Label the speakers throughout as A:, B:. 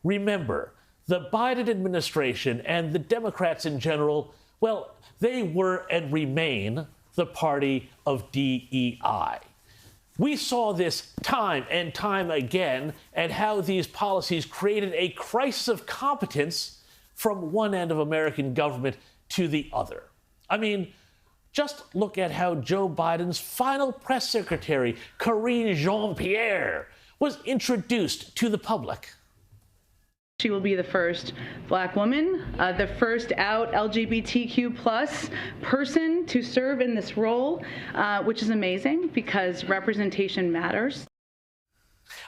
A: remember, the Biden administration and the Democrats in general, well, they were and remain the party of DEI. We saw this time and time again, and how these policies created a crisis of competence from one end of American government to the other. I mean, just look at how Joe Biden's final press secretary, Karine Jean-Pierre, was introduced to the public.
B: She will be the first Black woman, the first out LGBTQ plus person to serve in this role, which is amazing because representation matters.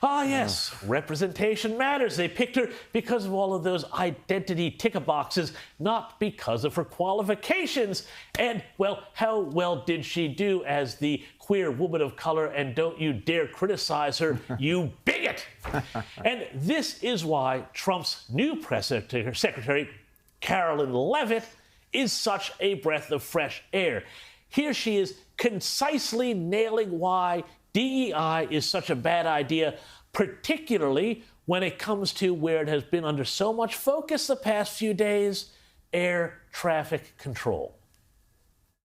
A: Ah, yes, representation matters. They picked her because of all of those identity ticker boxes, not because of her qualifications. And, well, how well did she do as the queer woman of color? And don't you dare criticize her, you bigot! And this is why Trump's new press secretary, Karoline Leavitt, is such a breath of fresh air. Here she is concisely nailing why DEI is such a bad idea, particularly when it comes to where it has been under so much focus the past few days, air traffic control.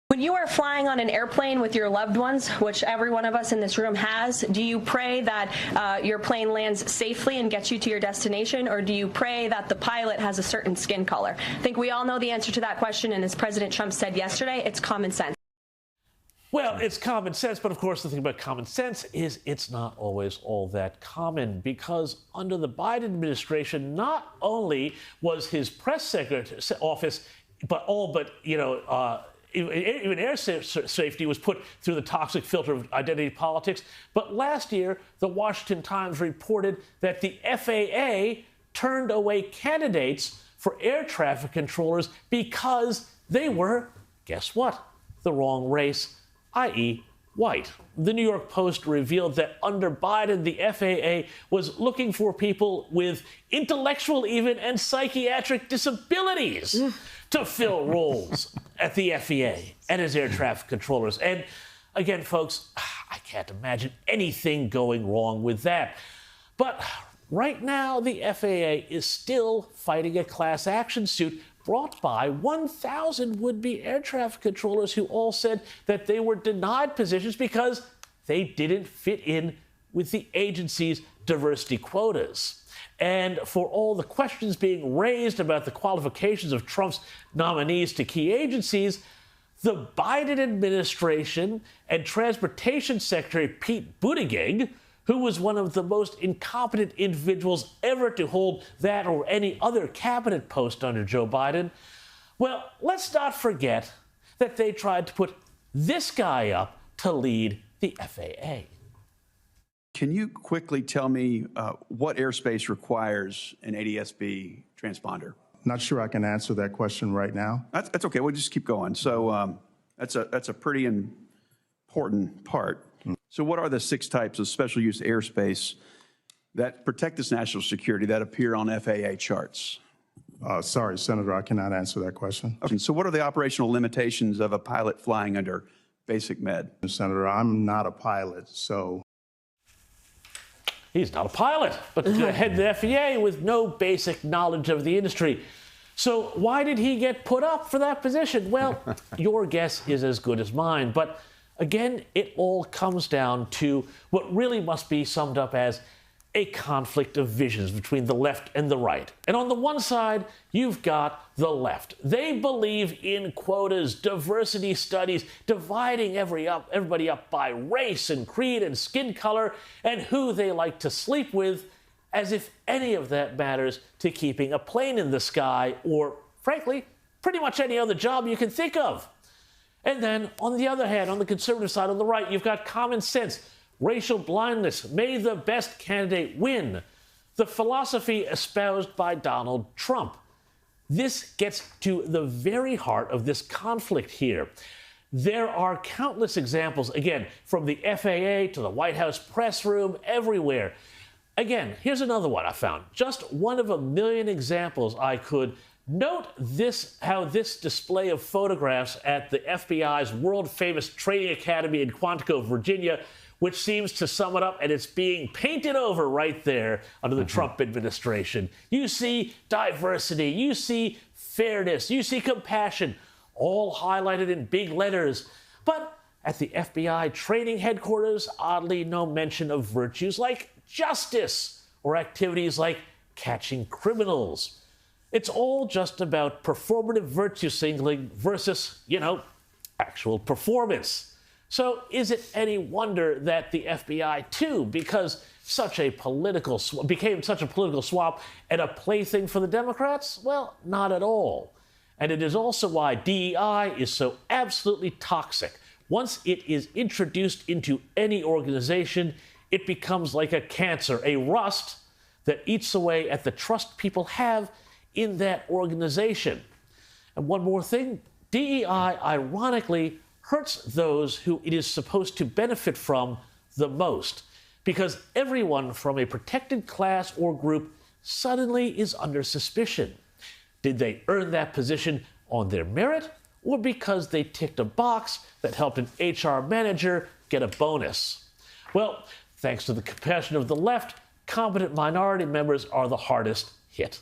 C: When you are flying on an airplane with your loved ones, which every one of us in this room has, do you pray that your plane lands safely and gets you to your destination, or do you pray that the pilot has a certain skin color? I think we all know the answer to that question, and as President Trump said yesterday, it's common sense.
A: Well, it's common sense, but of course the thing about common sense is it's not always all that common, because under the Biden administration, not only was his press secretary office, even air safety was put through the toxic filter of identity politics, but last year the Washington Times reported that the FAA turned away candidates for air traffic controllers because they were, guess what, the wrong race, i.e. white. The New York Post revealed that under Biden, the FAA was looking for people with intellectual even and psychiatric disabilities to fill roles at the FAA and as air traffic controllers. And again, folks, I can't imagine anything going wrong with that. But right now, the FAA is still fighting a class action suit brought by 1,000 would-be air traffic controllers who all said that they were denied positions because they didn't fit in with the agency's diversity quotas. And for all the questions being raised about the qualifications of Trump's nominees to key agencies, the Biden administration and Transportation Secretary Pete Buttigieg, who was one of the most incompetent individuals ever to hold that or any other cabinet post under Joe Biden, well, let's not forget that they tried to put this guy up to lead the FAA.
D: Can you quickly tell me what airspace requires an ADS-B transponder?
E: Not sure I can answer that question right now.
D: That's okay. We'll just keep going. So that's a pretty important part. So what are the 6 types of special use airspace that protect this national security that appear on FAA charts?
E: Sorry, Senator, I cannot answer that question.
D: Okay. So what are the operational limitations of a pilot flying under basic med?
E: Senator, I'm not a pilot, so.
A: He's not a pilot, but head of the FAA with no basic knowledge of the industry. So why did he get put up for that position? Well, your guess is as good as mine. But again, it all comes down to what really must be summed up as a conflict of visions between the left and the right. And on the one side, you've got the left. They believe in quotas, diversity studies, dividing everybody up by race and creed and skin color and who they like to sleep with, as if any of that matters to keeping a plane in the sky or, frankly, pretty much any other job you can think of. And then, on the other hand, on the conservative side, on the right, you've got common sense, racial blindness, may the best candidate win, the philosophy espoused by Donald Trump. This gets to the very heart of this conflict here. There are countless examples, again, from the FAA to the White House press room, everywhere. Again, here's another one I found. Just one of a million examples I could note how this display of photographs at the FBI's world-famous training academy in Quantico, Virginia, which seems to sum it up, and it's being painted over right there under the Trump administration. You see diversity, you see fairness, you see compassion, all highlighted in big letters. But at the FBI training headquarters, oddly, no mention of virtues like justice or activities like catching criminals. It's all just about performative virtue signaling versus, actual performance. So is it any wonder that the FBI, too, became such a political swap and a plaything for the Democrats? Well, not at all. And it is also why DEI is so absolutely toxic. Once it is introduced into any organization, it becomes like a cancer, a rust that eats away at the trust people have in that organization. And one more thing, DEI ironically hurts those who it is supposed to benefit from the most, because everyone from a protected class or group suddenly is under suspicion. Did they earn that position on their merit, or because they ticked a box that helped an HR manager get a bonus? Well, thanks to the compassion of the left, competent minority members are the hardest hit.